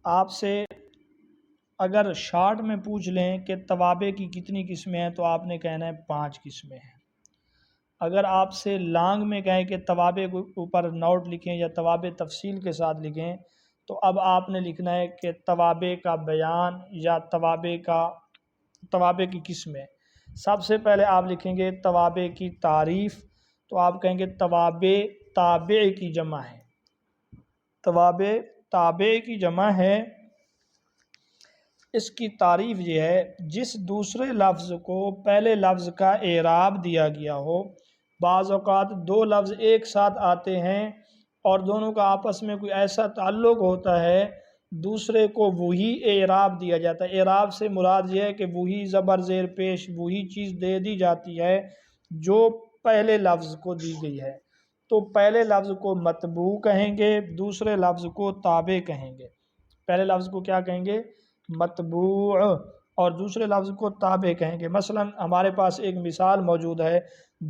آپ سے اگر شارٹ میں پوچھ لیں کہ توابع کی کتنی قسمیں ہیں تو آپ نے کہنا ہے 5 قسمیں ہیں۔ اگر آپ سے لانگ میں کہیں کہ توابع کے اوپر نوٹ لکھیں یا توابع تفصیل کے ساتھ لکھیں تو اب آپ نے لکھنا ہے کہ توابع کا بیان یا توابع کی قسمیں۔ سب سے پہلے آپ لکھیں گے توابع کی تعریف، تو آپ کہیں گے توابع تابع کی جمع ہے۔ توابع تابع کی جمع ہے، اس کی تعریف یہ ہے جس دوسرے لفظ کو پہلے لفظ کا اعراب دیا گیا ہو۔ بعض اوقات دو لفظ ایک ساتھ آتے ہیں اور دونوں کا آپس میں کوئی ایسا تعلق ہوتا ہے، دوسرے کو وہی اعراب دیا جاتا ہے۔ اعراب سے مراد یہ ہے کہ وہی زبر زیر پیش وہی چیز دے دی جاتی ہے جو پہلے لفظ کو دی گئی ہے۔ تو پہلے لفظ کو مطبوع کہیں گے، دوسرے لفظ کو تابع کہیں گے۔ پہلے لفظ کو کیا کہیں گے؟ مطبوع، اور دوسرے لفظ کو تابع کہیں گے۔ مثلا ہمارے پاس ایک مثال موجود ہے،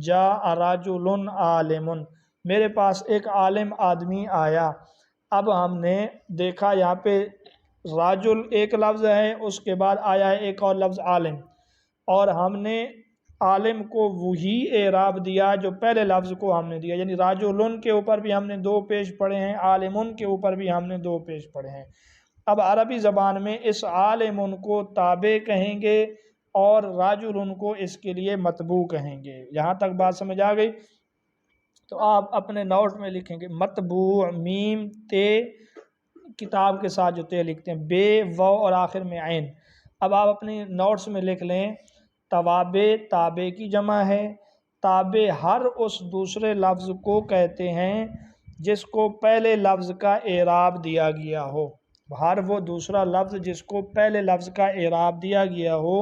جاء رجل عالم، میرے پاس ایک عالم آدمی آیا۔ اب ہم نے دیکھا یہاں پہ راجل ایک لفظ ہے، اس کے بعد آیا ہے ایک اور لفظ عالم، اور ہم نے عالم کو وہی اعراب دیا جو پہلے لفظ کو ہم نے دیا، یعنی راجلن کے اوپر بھی ہم نے 2 پیش پڑھے ہیں، عالمن کے اوپر بھی ہم نے 2 پیش پڑھے ہیں۔ اب عربی زبان میں اس عالمن کو تابع کہیں گے اور راجلن کو اس کے لیے مطبوع کہیں گے۔ یہاں تک بات سمجھ آ گئی؟ تو آپ اپنے نوٹ میں لکھیں گے مطبوع، میم تے کتاب کے ساتھ جو تے لکھتے ہیں، بے و اور آخر میں عین۔ اب آپ اپنی نوٹس میں لکھ لیں توابع تابع کی جمع ہے۔ تابع ہر اس دوسرے لفظ کو کہتے ہیں جس کو پہلے لفظ کا اعراب دیا گیا ہو۔ ہر وہ دوسرا لفظ جس کو پہلے لفظ کا اعراب دیا گیا ہو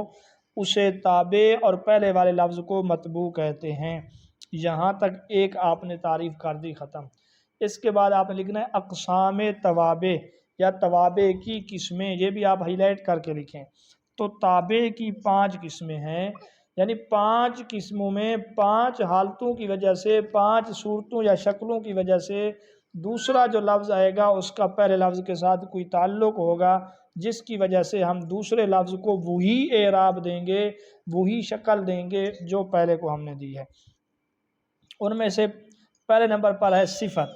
اسے تابع اور پہلے والے لفظ کو مطبوع کہتے ہیں۔ یہاں تک ایک آپ نے تعریف کر دی، ختم۔ اس کے بعد آپ نے لکھنا ہے اقسام توابع یا توابع کی قسمیں، یہ بھی آپ ہائی لائٹ کر کے لکھیں۔ تو تابع کی 5 قسمیں ہیں، یعنی 5 قسموں میں 5 حالتوں کی وجہ سے، 5 صورتوں یا شکلوں کی وجہ سے دوسرا جو لفظ آئے گا اس کا پہلے لفظ کے ساتھ کوئی تعلق ہوگا، جس کی وجہ سے ہم دوسرے لفظ کو وہی اعراب دیں گے، وہی شکل دیں گے جو پہلے کو ہم نے دی ہے۔ ان میں سے پہلے نمبر پر ہے صفت۔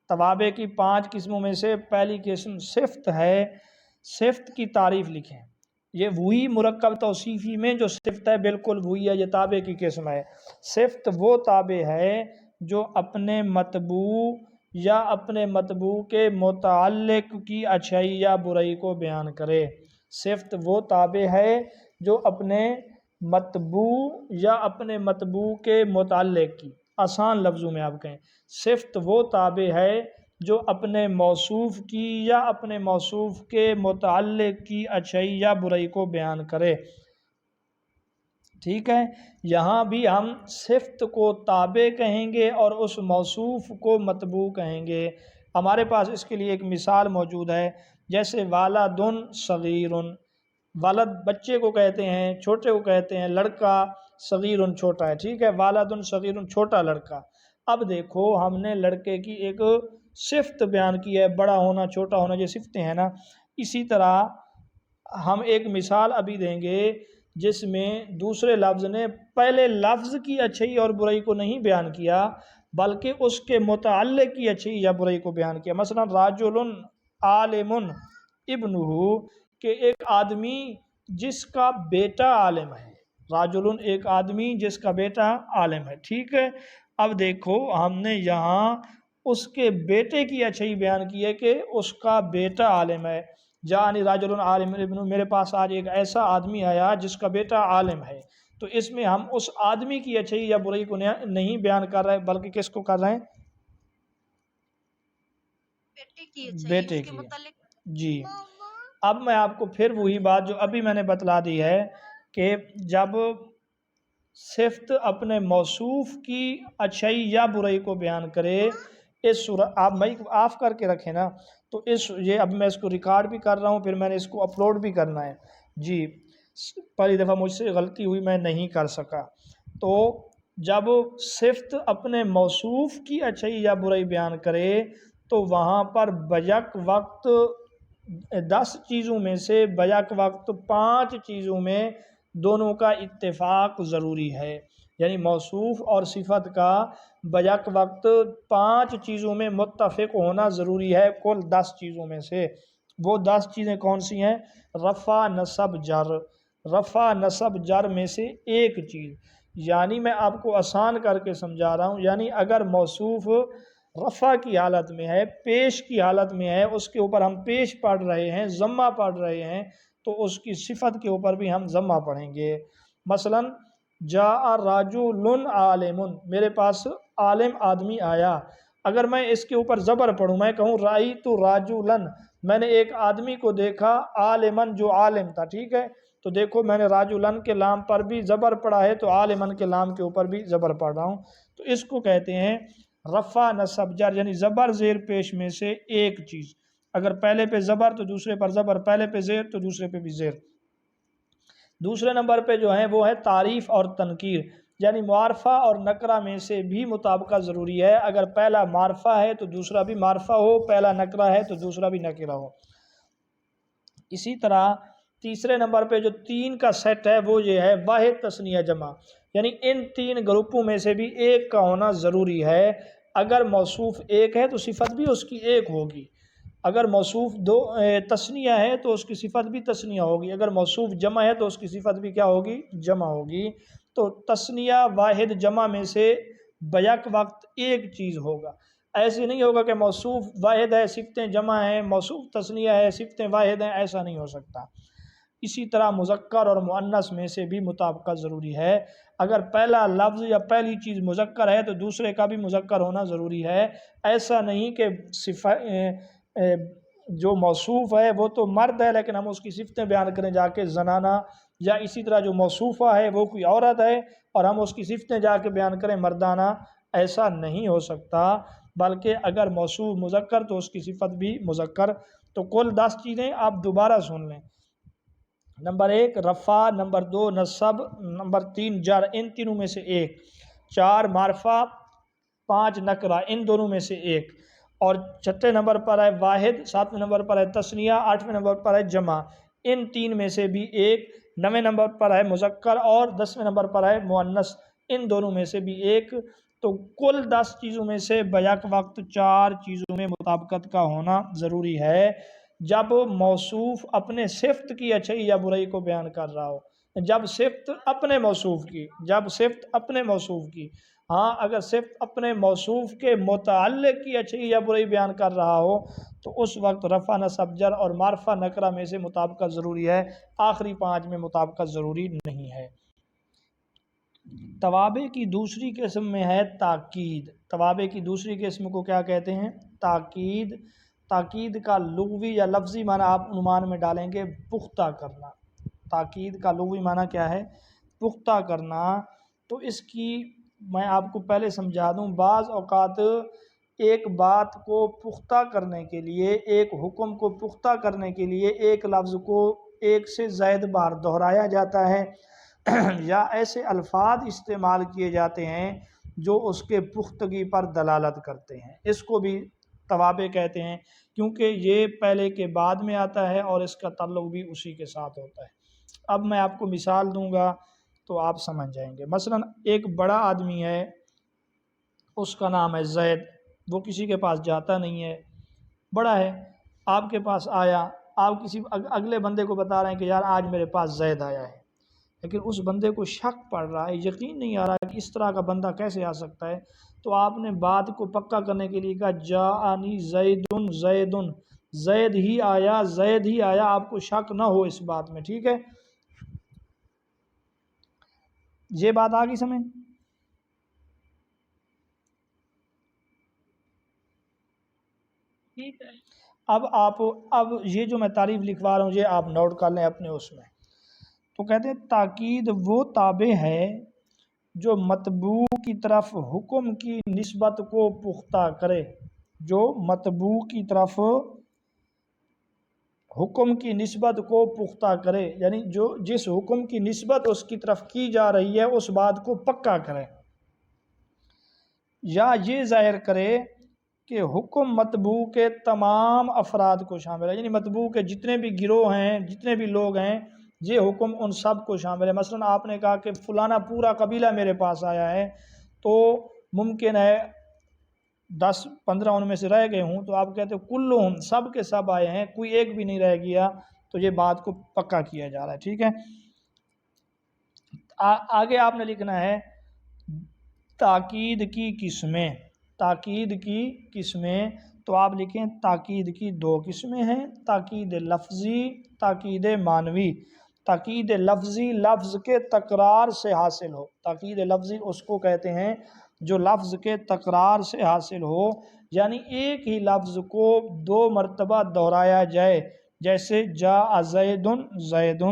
توابع کی 5 قسموں میں سے پہلی قسم صفت ہے۔ صفت کی تعریف لکھیں، یہ وہی مرکب توصیفی میں جو صفت ہے بالکل وہی ہے، یہ تابع کی قسم ہے۔ صفت وہ تابع ہے جو اپنے مطبوع یا اپنے مطبوع کے متعلق کی اچھائی یا برائی کو بیان کرے۔ صفت وہ تابع ہے جو اپنے مطبوع یا اپنے مطبوع کے متعلق کی، آسان لفظوں میں آپ کہیں صفت وہ تابع ہے جو اپنے موصوف کی یا اپنے موصوف کے متعلق کی اچھائی یا برائی کو بیان کرے۔ ٹھیک ہے، یہاں بھی ہم صفت کو تابع کہیں گے اور اس موصوف کو مطبوع کہیں گے۔ ہمارے پاس اس کے لیے ایک مثال موجود ہے، جیسے والد صغیر، والد بچے کو کہتے ہیں، چھوٹے کو کہتے ہیں، لڑکا صغیر چھوٹا ہے، ٹھیک ہے، والد صغیر چھوٹا لڑکا۔ اب دیکھو ہم نے لڑکے کی ایک صفت بیان کی ہے، بڑا ہونا چھوٹا ہونا، یہ صفتیں ہیں نا۔ اسی طرح ہم ایک مثال ابھی دیں گے جس میں دوسرے لفظ نے پہلے لفظ کی اچھائی اور برائی کو نہیں بیان کیا بلکہ اس کے متعلق کی اچھائی یا برائی کو بیان کیا۔ مثلا راجل عالم ابنہ، کہ ایک آدمی جس کا بیٹا عالم ہے، راجل ایک آدمی جس کا بیٹا عالم ہے، ٹھیک ہے۔ اب دیکھو ہم نے یہاں اس کے بیٹے کی اچھائی بیان کی ہے کہ اس کا بیٹا عالم ہے۔ جاءنی راجل عالم ابنہ، میرے پاس آج ایک ایسا آدمی آیا جس کا بیٹا عالم ہے۔ تو اس میں ہم اس آدمی کی اچھائی یا برائی کو نہیں بیان کر رہے بلکہ کس کو کر رہے ہیں؟ بیٹے کی جی۔ اب میں آپ کو پھر وہی بات جو ابھی میں نے بتلا دی ہے کہ جب صفت اپنے موصوف کی اچھائی یا برائی کو بیان کرے، اس صورت آپ مائک آف کر کے رکھیں نا، تو یہ اب میں اس کو ریکارڈ بھی کر رہا ہوں، پھر میں نے اس کو اپلوڈ بھی کرنا ہے جی۔ پہلی دفعہ مجھ سے غلطی ہوئی، میں نہیں کر سکا۔ تو جب صفت اپنے موصوف کی اچھائی یا برائی بیان کرے تو وہاں پر بیک وقت 10 چیزوں میں سے بیک وقت 5 چیزوں میں دونوں کا اتفاق ضروری ہے، یعنی موصوف اور صفت کا بیک وقت 5 چیزوں میں متفق ہونا ضروری ہے کل 10 چیزوں میں سے۔ وہ 10 چیزیں کون سی ہیں؟ رفع، نصب، جر۔ رفع، نصب، جر میں سے ایک چیز، یعنی میں آپ کو آسان کر کے سمجھا رہا ہوں، یعنی اگر موصوف رفع کی حالت میں ہے، پیش کی حالت میں ہے، اس کے اوپر ہم پیش پڑھ رہے ہیں، ضمہ پڑھ رہے ہیں، تو اس کی صفت کے اوپر بھی ہم ضمہ پڑھیں گے۔ مثلا جاء رجل عالم، میرے پاس عالم آدمی آیا، اگر میں اس کے اوپر زبر پڑھوں، میں کہوں رأیت رجلا، میں نے ایک آدمی کو دیکھا، عالمن جو عالم تھا، ٹھیک ہے، تو دیکھو میں نے راجلن کے لام پر بھی زبر پڑھا ہے تو عالمن کے لام کے اوپر بھی زبر پڑھ رہا ہوں، تو اس کو کہتے ہیں رفع، نصب، جر، یعنی زبر زیر پیش میں سے ایک چیز، اگر پہلے پہ زبر تو دوسرے پر زبر، پہلے پہ زیر تو دوسرے پہ بھی زیر۔ دوسرے نمبر پہ جو ہے وہ ہے تعریف اور تنکیر، یعنی معرفہ اور نکرہ میں سے بھی مطابقت ضروری ہے، اگر پہلا معرفہ ہے تو دوسرا بھی معرفہ ہو، پہلا نکرہ ہے تو دوسرا بھی نکرہ ہو۔ اسی طرح تیسرے نمبر پہ جو 3 کا سیٹ ہے وہ یہ ہے واحد، تثنیہ، جمع، یعنی ان 3 گروپوں میں سے بھی ایک کا ہونا ضروری ہے۔ اگر موصوف ایک ہے تو صفت بھی اس کی ایک ہوگی، اگر موصوف تثنیہ ہے تو اس کی صفت بھی تثنیہ ہوگی، اگر موصوف جمع ہے تو اس کی صفت بھی کیا ہوگی؟ جمع ہوگی۔ تو تثنیہ، واحد، جمع میں سے بیک وقت ایک چیز ہوگا، ایسے نہیں ہوگا کہ موصوف واحد ہے صفتیں جمع ہیں، موصوف تثنیہ ہے صفتیں واحد ہیں، ایسا نہیں ہو سکتا۔ اسی طرح مذکر اور مؤنث میں سے بھی مطابقت ضروری ہے، اگر پہلا لفظ یا پہلی چیز مذکر ہے تو دوسرے کا بھی مذکر ہونا ضروری ہے، ایسا نہیں کہ جو موصوف ہے وہ تو مرد ہے لیکن ہم اس کی صفتیں بیان کریں جا کے زنانہ، یا اسی طرح جو موصوفہ ہے وہ کوئی عورت ہے اور ہم اس کی صفتیں جا کے بیان کریں مردانہ، ایسا نہیں ہو سکتا، بلکہ اگر موصوف مذکر تو اس کی صفت بھی مذکر۔ تو کل 10 چیزیں آپ دوبارہ سن لیں، نمبر 1 رفع، نمبر 2 نصب، نمبر 3 جر، ان تینوں میں سے ایک، 4 معرفہ، 5 نکرہ، ان دونوں میں سے ایک، اور 6 نمبر پر ہے واحد، 7 نمبر پر ہے تثنیہ، 8 نمبر پر ہے جمع، ان 3 میں سے بھی ایک، 9 نمبر پر ہے مذکر اور 10 نمبر پر ہے مؤنث، ان دونوں میں سے بھی ایک۔ تو کل 10 چیزوں میں سے بیک وقت 4 چیزوں میں مطابقت کا ہونا ضروری ہے جب موصوف اپنے صفت کی اچھائی یا برائی کو بیان کر رہا ہو، جب صفت اپنے موصوف کی، ہاں اگر صفت اپنے موصوف کے متعلق کی اچھائی یا برائی بیان کر رہا ہو تو اس وقت رفع، نصب، جر اور معرفہ، نکرہ میں سے مطابقت ضروری ہے، آخری 5 میں مطابقت ضروری نہیں ہے۔ توابع کی دوسری قسم میں ہے تاکید۔ توابع کی دوسری قسم کو کیا کہتے ہیں؟ تاکید۔ تاکید کا لغوی یا لفظی معنی آپ عنوان میں ڈالیں گے پختہ کرنا۔ تاکید کا لغوی معنی کیا ہے؟ پختہ کرنا۔ تو اس کی میں آپ کو پہلے سمجھا دوں، بعض اوقات ایک بات کو پختہ کرنے کے لیے، ایک حکم کو پختہ کرنے کے لیے ایک لفظ کو ایک سے زائد بار دہرایا جاتا ہے یا ایسے الفاظ استعمال کیے جاتے ہیں جو اس کے پختگی پر دلالت کرتے ہیں، اس کو بھی توابع کہتے ہیں، کیونکہ یہ پہلے کے بعد میں آتا ہے اور اس کا تعلق بھی اسی کے ساتھ ہوتا ہے۔ اب میں آپ کو مثال دوں گا تو آپ سمجھ جائیں گے۔ مثلا ایک بڑا آدمی ہے، اس کا نام ہے زید، وہ کسی کے پاس جاتا نہیں ہے، بڑا ہے، آپ کے پاس آیا، آپ کسی اگلے بندے کو بتا رہے ہیں کہ یار آج میرے پاس زید آیا ہے، لیکن اس بندے کو شک پڑ رہا ہے، یقین نہیں آ رہا کہ اس طرح کا بندہ کیسے آ سکتا ہے، تو آپ نے بات کو پکا کرنے کے لیے کہا جاءنی زیدن، زیدن، زید ہی آیا، زید ہی آیا، آپ کو شک نہ ہو اس بات میں، ٹھیک ہے؟ یہ بات آ گئی سمجھ؟ ٹھیک ہے۔ اب یہ جو میں تعریف لکھوا رہا ہوں یہ آپ نوٹ کر لیں اپنے اس میں۔ تو کہتے ہیں تاکید وہ تابع ہے جو مطبوع کی طرف حکم کی نسبت کو پختہ کرے، جو مطبوع کی طرف حکم کی نسبت کو پختہ کرے، یعنی جو جس حکم کی نسبت اس کی طرف کی جا رہی ہے اس بات کو پکا کرے، یا یہ ظاہر کرے کہ حکم مطبوع کے تمام افراد کو شامل ہے، یعنی مطبوع کے جتنے بھی گروہ ہیں، جتنے بھی لوگ ہیں، یہ حکم ان سب کو شامل ہے۔ مثلا آپ نے کہا کہ فلانا پورا قبیلہ میرے پاس آیا ہے، تو ممکن ہے 10-15 ان میں سے رہ گئے ہوں، تو آپ کہتے ہیں کلہم، سب کے سب آئے ہیں، کوئی ایک بھی نہیں رہ گیا، تو یہ بات کو پکا کیا جا رہا ہے، ٹھیک ہے۔ آگے آپ نے لکھنا ہے تاکید کی قسمیں، تاکید کی قسمیں، تو آپ لکھیں تاکید کی 2 قسمیں ہیں، تاکید لفظی، تاکید معنوی۔ تاکید لفظی لفظ کے تکرار سے حاصل ہو، تاکید لفظی اس کو کہتے ہیں جو لفظ کے تکرار سے حاصل ہو، یعنی ایک ہی لفظ کو 2 مرتبہ دہرایا جائے، جیسے جاء زید زید۔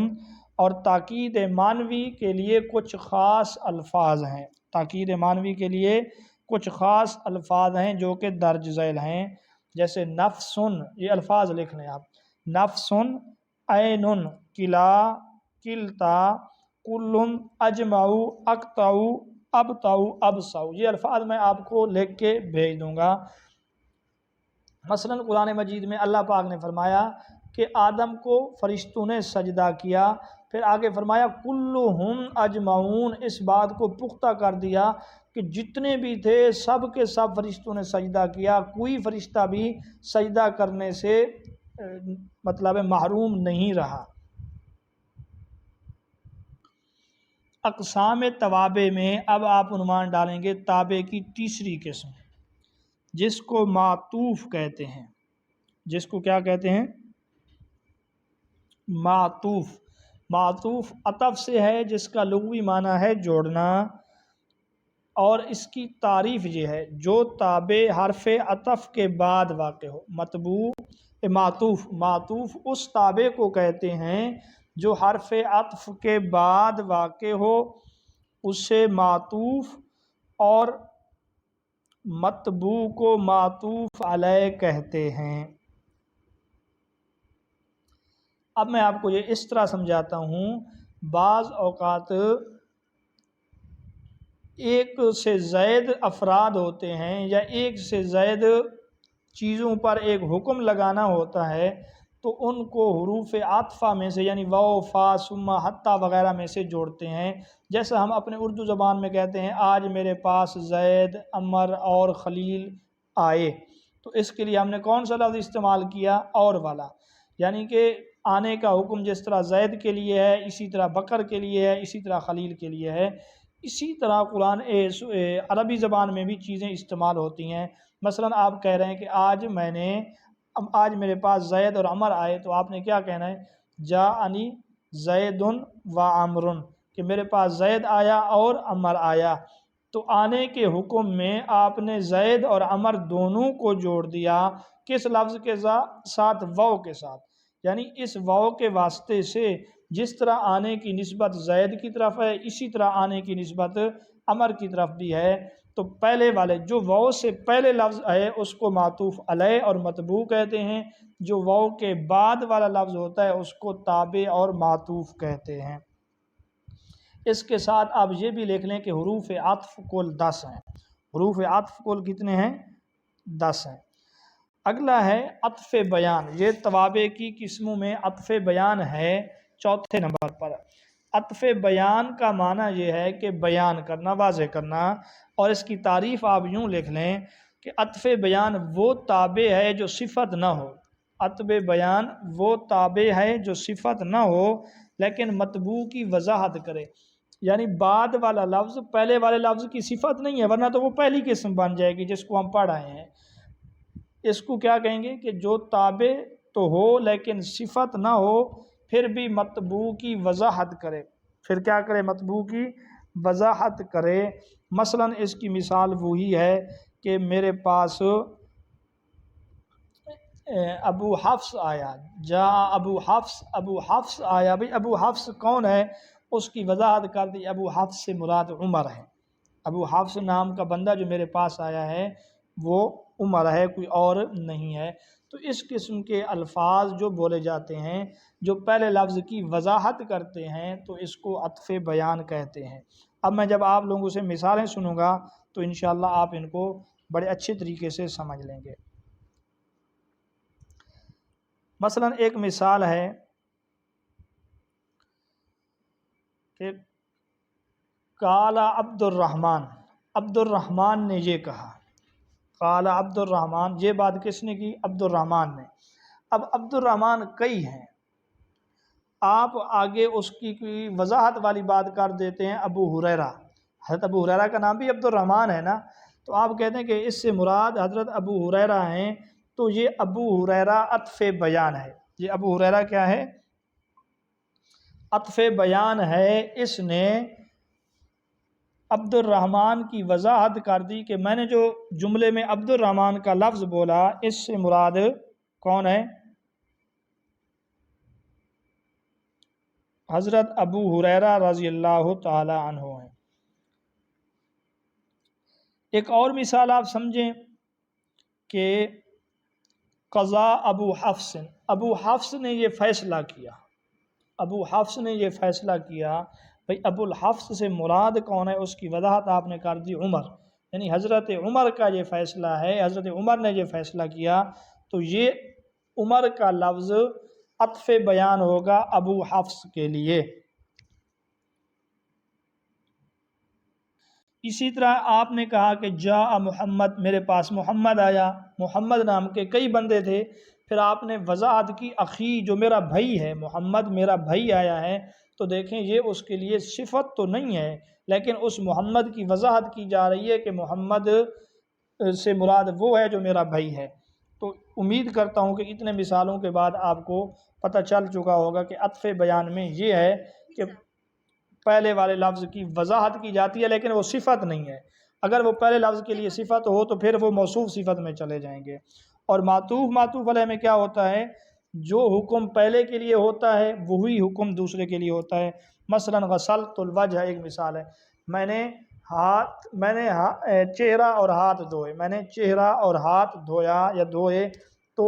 اور تاکید معنوی کے لیے کچھ خاص الفاظ ہیں، تاکید معنوی کے لیے کچھ خاص الفاظ ہیں جو کہ درج ذیل ہیں، جیسے نفسن، یہ الفاظ لکھ لیں آپ، نفسن، عین، کلا، کلتا، کلن، اجمعو، اقطعو، ابطعو، ابصعو، یہ الفاظ میں آپ کو لکھ کے بھیج دوں گا۔ مثلا قرآن مجید میں اللہ پاک نے فرمایا کہ آدم کو فرشتوں نے سجدہ کیا، پھر آگے فرمایا کلہم اجمعون، اس بات کو پختہ کر دیا کہ جتنے بھی تھے سب کے سب فرشتوں نے سجدہ کیا، کوئی فرشتہ بھی سجدہ کرنے سے مطلب محروم نہیں رہا۔ اقسام توابع میں اب آپ عنوان ڈالیں گے تابع کی تیسری قسم، جس کو معطوف کہتے ہیں، جس کو کیا کہتے ہیں؟ معطوف۔ معطوف عطف سے ہے، جس کا لغوی معنی ہے جوڑنا، اور اس کی تعریف یہ ہے جو تابع حرف عطف کے بعد واقع ہو۔ مطبوع معطوف، معطوف اس تابع کو کہتے ہیں جو حرف عطف کے بعد واقع ہو، اسے معطوف، اور مطبوع کو معطوف علیہ کہتے ہیں۔ اب میں آپ کو یہ اس طرح سمجھاتا ہوں، بعض اوقات ایک سے زائد افراد ہوتے ہیں یا ایک سے زائد چیزوں پر ایک حکم لگانا ہوتا ہے، تو ان کو حروف عاطفہ میں سے، یعنی واو، فا، ثم، حتی وغیرہ میں سے جوڑتے ہیں۔ جیسا ہم اپنے اردو زبان میں کہتے ہیں آج میرے پاس زید، عمر اور خلیل آئے، تو اس کے لیے ہم نے کون سا لفظ استعمال کیا؟ اور والا، یعنی کہ آنے کا حکم جس طرح زید کے لیے ہے، اسی طرح بکر کے لیے ہے، اسی طرح خلیل کے لیے ہے۔ اسی طرح قرآن عربی زبان میں بھی چیزیں استعمال ہوتی ہیں۔ مثلا آپ کہہ رہے ہیں کہ آج میرے پاس زید اور عمر آئے، تو آپ نے کیا کہنا ہے؟ جاءنی زید و عمر، کہ میرے پاس زید آیا اور عمر آیا۔ تو آنے کے حکم میں آپ نے زید اور عمر دونوں کو جوڑ دیا، کس لفظ کے ساتھ؟ واو کے ساتھ، یعنی اس واو کے واسطے سے جس طرح آنے کی نسبت زید کی طرف ہے، اسی طرح آنے کی نسبت عمر کی طرف بھی ہے۔ تو پہلے والے جو واو سے پہلے لفظ ہے اس کو معطوف علیہ اور مطبوع کہتے ہیں، جو واو کے بعد والا لفظ ہوتا ہے اس کو تابع اور معطوف کہتے ہیں۔ اس کے ساتھ آپ یہ بھی لکھ لیں کہ حروف عطف کل 10 ہیں۔ حروف عطف کل کتنے ہیں؟ 10 ہیں۔ اگلا ہے عطف بیان، یہ توابع کی قسموں میں عطف بیان ہے 4تھے نمبر پر۔ عطف بیان کا معنی یہ ہے کہ بیان کرنا، واضح کرنا، اور اس کی تعریف آپ یوں لکھ لیں کہ عطف بیان وہ تابع ہے جو صفت نہ ہو۔ عطف بیان وہ تابع ہے جو صفت نہ ہو لیکن مطبوع کی وضاحت کرے، یعنی بعد والا لفظ پہلے والے لفظ کی صفت نہیں ہے، ورنہ تو وہ پہلی قسم بن جائے گی جس کو ہم پڑھ رہے ہیں۔ اس کو کیا کہیں گے کہ جو تابع تو ہو لیکن صفت نہ ہو، پھر بھی مطبوع کی وضاحت کرے۔ پھر کیا کرے؟ مطبوع کی وضاحت کرے۔ مثلا اس کی مثال وہی ہے کہ میرے پاس ابو حفص آیا، جا ابو حفص، ابو حفص آیا۔ بھئی ابو حفص کون ہے؟ اس کی وضاحت کر دی، ابو حفص سے مراد عمر ہے۔ ابو حفص نام کا بندہ جو میرے پاس آیا ہے وہ عمر ہے، کوئی اور نہیں ہے۔ تو اس قسم کے الفاظ جو بولے جاتے ہیں جو پہلے لفظ کی وضاحت کرتے ہیں تو اس کو عطف بیان کہتے ہیں۔ اب میں جب آپ لوگوں سے مثالیں سنوں گا تو انشاءاللہ آپ ان کو بڑے اچھے طریقے سے سمجھ لیں گے۔ مثلا ایک مثال ہے کہ قال عبد الرحمن نے یہ کہا، قال عبد الرحمن، یہ بات کس نے کی؟ عبد الرحمن نے۔ اب عبد الرحمن کئی ہیں، آپ آگے اس کی وضاحت والی بات کر دیتے ہیں ابو ہریرہ، حضرت ابو ہریرہ کا نام بھی عبد الرحمن ہے نا، تو آپ کہتے ہیں کہ اس سے مراد حضرت ابو ہریرہ ہیں، تو یہ ابو ہریرہ عطف بیان ہے۔ یہ ابو ہریرہ کیا ہے؟ عطف بیان ہے۔ اس نے عبد الرحمن کی وضاحت کر دی کہ میں نے جو جملے میں عبد الرحمن کا لفظ بولا، اس سے مراد کون ہے؟ حضرت ابو ہریرہ رضی اللہ تعالی عنہ ہیں۔ ایک اور مثال آپ سمجھیں کہ قضا ابو حفص نے یہ فیصلہ کیا، ابو حفص نے یہ فیصلہ کیا، بھئی ابو الحفص سے مراد کون ہے؟ اس کی وضاحت آپ نے کر دی عمر، یعنی حضرت عمر کا یہ فیصلہ ہے، حضرت عمر نے یہ فیصلہ کیا، تو یہ عمر کا لفظ عطف بیان ہوگا ابو حفص کے لیے۔ اسی طرح آپ نے کہا کہ جاء محمد، میرے پاس محمد آیا، محمد نام کے کئی بندے تھے، پھر آپ نے وضاحت کی اخی، جو میرا بھائی ہے، محمد میرا بھائی آیا ہے، تو دیکھیں یہ اس کے لیے صفت تو نہیں ہے، لیکن اس محمد کی وضاحت کی جا رہی ہے کہ محمد سے مراد وہ ہے جو میرا بھائی ہے۔ تو امید کرتا ہوں کہ اتنے مثالوں کے بعد آپ کو پتہ چل چکا ہوگا کہ عطف بیان میں یہ ہے کہ پہلے والے لفظ کی وضاحت کی جاتی ہے لیکن وہ صفت نہیں ہے، اگر وہ پہلے لفظ کے لیے صفت ہو تو پھر وہ موصوف صفت میں چلے جائیں گے۔ اور معطوف علیہ میں کیا ہوتا ہے؟ جو حکم پہلے کے لیے ہوتا ہے وہی حکم دوسرے کے لیے ہوتا ہے۔ مثلا غسلت الوجہ ایک مثال ہے، میں نے چہرہ اور ہاتھ دھوئے، میں نے چہرہ اور ہاتھ دھویا یا دھوئے، تو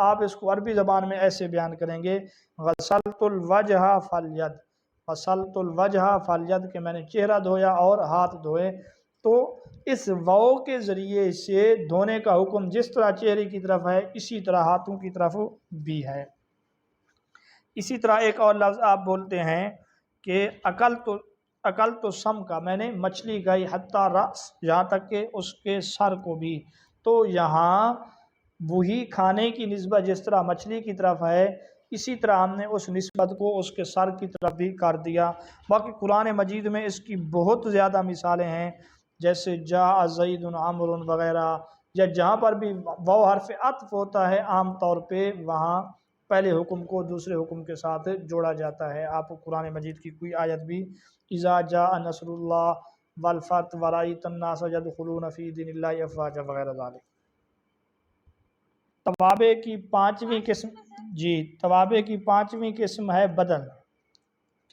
آپ اس کو عربی زبان میں ایسے بیان کریں گے غسلت الوجہ فالید، غسلت الوجہ فالید، کہ میں نے چہرہ دھویا اور ہاتھ دھوئے۔ تو اس واو کے ذریعے سے دھونے کا حکم جس طرح چہرے کی طرف ہے اسی طرح ہاتھوں کی طرف بھی ہے۔ اسی طرح ایک اور لفظ آپ بولتے ہیں کہ اکلت سم کا، میں نے مچھلی کھائی، حتی رأس، یہاں تک کہ اس کے سر کو بھی، تو یہاں وہی کھانے کی نسبت جس طرح مچھلی کی طرف ہے اسی طرح ہم نے اس نسبت کو اس کے سر کی طرف بھی کر دیا۔ باقی قرآن مجید میں اس کی بہت زیادہ مثالیں ہیں، جیسے جاء زید عمر وغیرہ، یا جہاں پر بھی واو حرف عطف ہوتا ہے عام طور پہ وہاں پہلے حکم کو دوسرے حکم کے ساتھ جوڑا جاتا ہے۔ آپ قرآن مجید کی کوئی آیت بھی اذا جاء نصر اللہ والفتح ورأیت الناس یدخلون فی دین اللہ افواجا وغیرہ ذالک۔ توابع کی پانچویں قسم، توابع کی پانچویں قسم ہے بدل،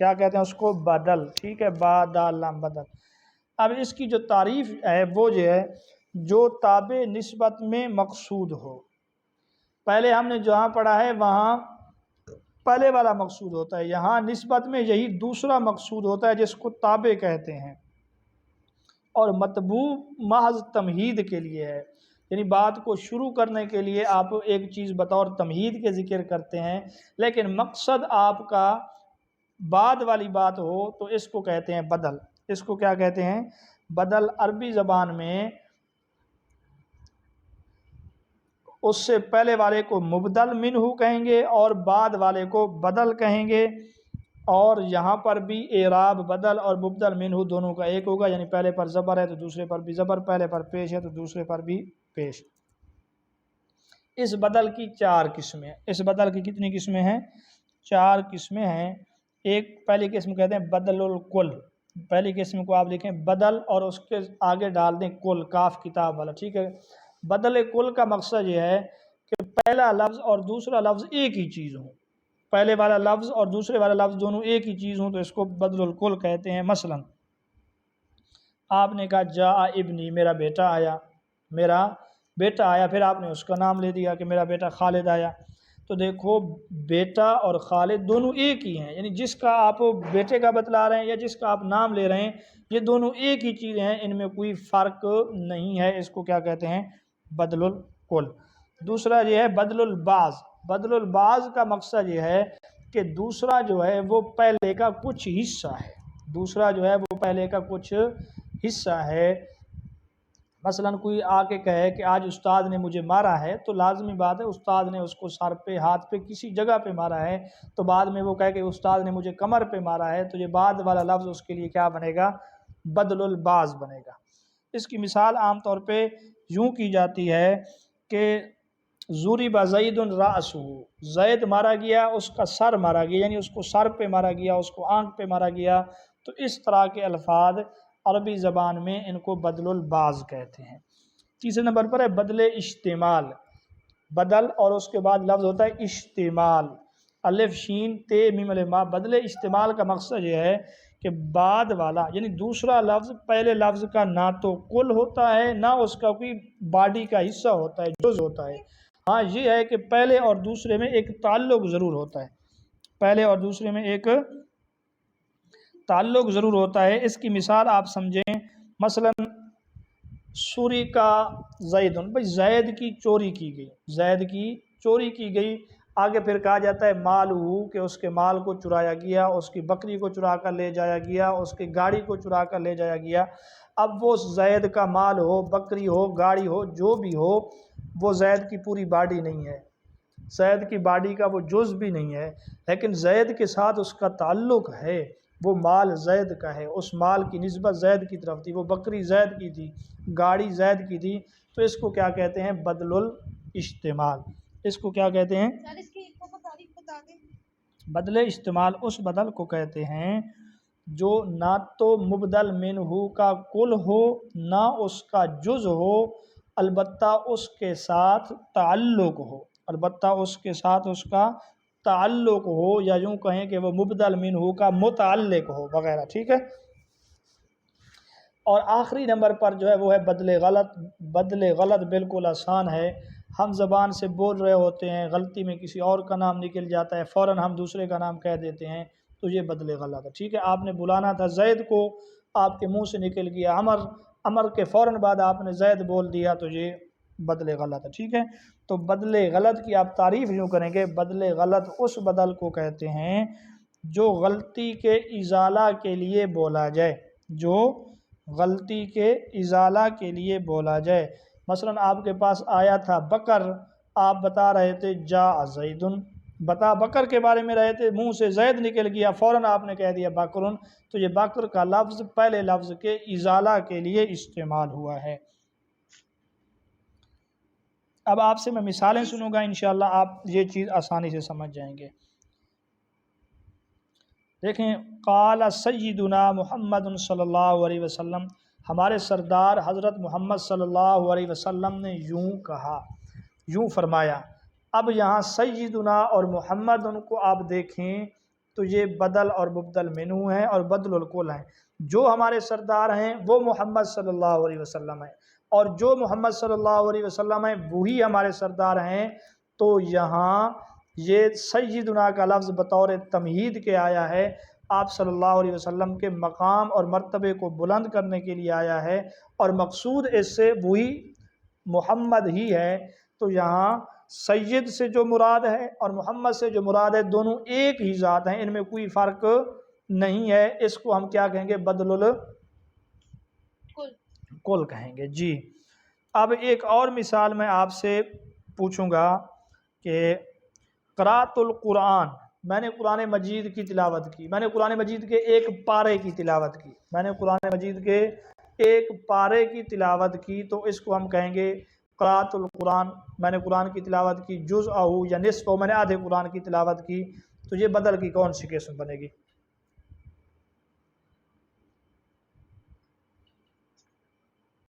کیا کہتے ہیں اس کو؟ بدل، ٹھیک ہے، با دال لام بدل۔ اب اس کی جو تعریف ہے وہ یہ ہے جو تابع نسبت میں مقصود ہو، پہلے ہم نے جہاں پڑھا ہے وہاں پہلے والا مقصود ہوتا ہے، یہاں نسبت میں یہی دوسرا مقصود ہوتا ہے جس کو تابع کہتے ہیں، اور مطبوع محض تمہید کے لیے ہے، یعنی بات کو شروع کرنے کے لیے آپ ایک چیز بطور تمہید کے ذکر کرتے ہیں، لیکن مقصد آپ کا بعد والی بات ہو تو اس کو کہتے ہیں بدل۔ اس کو کیا کہتے ہیں؟ بدل۔ عربی زبان میں اس سے پہلے والے کو مبدل منہ کہیں گے اور بعد والے کو بدل کہیں گے، اور یہاں پر بھی اعراب بدل اور مبدل منہ دونوں کا ایک ہوگا، یعنی پہلے پر زبر ہے تو دوسرے پر بھی زبر، پہلے پر پیش ہے تو دوسرے پر بھی پیش۔ اس بدل کی چار قسمیں، اس بدل کی کتنی قسمیں ہیں؟ چار قسمیں ہیں۔ ایک پہلی قسم کہتے ہیں بدل الکل، پہلی قسم کو آپ لکھیں بدل اور اس کے آگے ڈال دیں کل، کاف کتاب والا، ٹھیک ہے۔ بدل کل کا مقصد یہ ہے کہ پہلا لفظ اور دوسرا لفظ ایک ہی چیز ہوں، پہلے والا لفظ اور دوسرے والا لفظ دونوں ایک ہی چیز ہوں تو اس کو بدل الکل کہتے ہیں۔ مثلا آپ نے کہا جاء ابنی، میرا بیٹا آیا، میرا بیٹا آیا، پھر آپ نے اس کا نام لے دیا کہ میرا بیٹا خالد آیا، تو دیکھو بیٹا اور خالد دونوں ایک ہی ہیں، یعنی جس کا آپ بیٹے کا بتلا رہے ہیں یا جس کا آپ نام لے رہے ہیں یہ دونوں ایک ہی چیزیں ہیں، ان میں کوئی فرق نہیں ہے، اس کو کیا کہتے ہیں؟ بدل الکل۔ دوسرا یہ ہے بدل البعض۔ بدل البعض کا مقصد یہ ہے کہ دوسرا جو ہے وہ پہلے کا کچھ حصہ ہے، دوسرا جو ہے وہ پہلے کا کچھ حصہ ہے۔ مثلا کوئی آ کے کہے کہ آج استاد نے مجھے مارا ہے، تو لازمی بات ہے استاد نے اس کو سر پہ، ہاتھ پہ، کسی جگہ پہ مارا ہے، تو بعد میں وہ کہے کہ استاد نے مجھے کمر پہ مارا ہے، تو یہ بعد والا لفظ اس کے لیے کیا بنے گا؟ بدل البعض بنے گا۔ اس کی مثال عام طور پہ یوں کی جاتی ہے کہ ضرب زید رأسہ، زید مارا گیا، اس کا سر مارا گیا، یعنی اس کو سر پہ مارا گیا، اس کو آنکھ پہ مارا گیا۔ تو اس طرح کے الفاظ عربی زبان میں ان کو بدل البعض کہتے ہیں۔ تیسرے نمبر پر ہے بدل اشتمال۔ بدل اور اس کے بعد لفظ ہوتا ہے اشتمال، الف شین تے میم ما۔ بدل اشتمال کا مقصد یہ ہے کہ بعد والا یعنی دوسرا لفظ پہلے لفظ کا نہ تو کل ہوتا ہے نہ اس کا کوئی باڈی کا حصہ ہوتا ہے، جز ہوتا ہے۔ ہاں یہ ہے کہ پہلے اور دوسرے میں ایک تعلق ضرور ہوتا ہے، پہلے اور دوسرے میں ایک تعلق ضرور ہوتا ہے۔ اس کی مثال آپ سمجھیں، مثلا سوری کا زید، بھائی زید کی چوری کی گئی، زید کی چوری کی گئی۔ آگے پھر کہا جاتا ہے مال ہو، کہ اس کے مال کو چرایا گیا، اس کی بکری کو چرا کر لے جایا گیا، اس کی گاڑی کو چرا کر لے جایا گیا۔ اب وہ زید کا مال ہو، بکری ہو، گاڑی ہو، جو بھی ہو، وہ زید کی پوری باڈی نہیں ہے، زید کی باڈی کا وہ جز بھی نہیں ہے، لیکن زید کے ساتھ اس کا تعلق ہے، وہ مال زید کا ہے، اس مال کی نسبت زید کی طرف تھی، وہ بکری زید کی تھی، گاڑی زید کی تھی۔ تو اس کو کیا کہتے ہیں؟ بدل الاشتمال۔ اس کو کیا کہتے ہیں؟ بدل اشتمال اس بدل کو کہتے ہیں جو نہ تو مبدل منہ کا کل ہو نہ اس کا جز ہو، البتہ اس کے ساتھ تعلق ہو، البتہ اس کے ساتھ اس کا تعلق ہو، یا یوں کہیں کہ وہ مبدل منہ کا متعلق ہو وغیرہ، ٹھیک ہے۔ اور آخری نمبر پر جو ہے وہ ہے بدل غلط۔ بدل غلط بالکل آسان ہے، ہم زبان سے بول رہے ہوتے ہیں، غلطی میں کسی اور کا نام نکل جاتا ہے، فوراً ہم دوسرے کا نام کہہ دیتے ہیں، تو یہ بدل غلط ہے، ٹھیک ہے۔ آپ نے بلانا تھا زید کو، آپ کے منہ سے نکل گیا عمر، عمر کے فوراً بعد آپ نے زید بول دیا، تو یہ بدل غلط ہے، ٹھیک ہے۔ تو بدل غلط کی آپ تعریف یوں کریں گے، بدل غلط اس بدل کو کہتے ہیں جو غلطی کے ازالہ کے لیے بولا جائے، جو غلطی کے ازالہ کے لیے بولا جائے۔ مثلا آپ کے پاس آیا تھا بکر، آپ بتا رہے تھے جا زیدن، بتا بکر کے بارے میں رہے تھے، منہ سے زید نکل گیا، فوراً آپ نے کہہ دیا بکرن، تو یہ بکر کا لفظ پہلے لفظ کے ازالہ کے لیے استعمال ہوا ہے۔ اب آپ سے میں مثالیں سنوں گا، انشاءاللہ آپ یہ چیز آسانی سے سمجھ جائیں گے۔ دیکھیں، قال سیدنا محمد صلی اللہ علیہ وسلم، ہمارے سردار حضرت محمد صلی اللہ علیہ وسلم نے یوں کہا، یوں فرمایا۔ اب یہاں سیدنا اور محمد ان کو آپ دیکھیں تو یہ بدل اور مبدل منہ ہیں اور بدل الکل ہیں۔ جو ہمارے سردار ہیں وہ محمد صلی اللہ علیہ وسلم ہیں، اور جو محمد صلی اللہ علیہ وسلم ہیں وہی ہمارے سردار ہیں۔ تو یہاں یہ سیدنا کا لفظ بطور تمہید کے آیا ہے، آپ صلی اللہ علیہ وسلم کے مقام اور مرتبے کو بلند کرنے کے لیے آیا ہے، اور مقصود اس سے وہی محمد ہی ہے۔ تو یہاں سید سے جو مراد ہے اور محمد سے جو مراد ہے دونوں ایک ہی ذات ہیں، ان میں کوئی فرق نہیں ہے۔ اس کو ہم کیا کہیں گے؟ بدل الکل کہیں گے، جی۔ اب ایک اور مثال میں آپ سے پوچھوں گا کہ قرأت القرآن، میں نے قرآن مجید کی تلاوت کی، میں نے قرآن مجید کے ایک پارے کی تلاوت کی، میں نے قرآن مجید کے ایک پارے کی تلاوت کی، تو اس کو ہم کہیں گے قرأت القرآن، میں نے قرآن کی تلاوت کی، جزءہ یا نصف، میں نے آدھے قرآن کی تلاوت کی، تو یہ بدل کی کون سی قسم بنے گی؟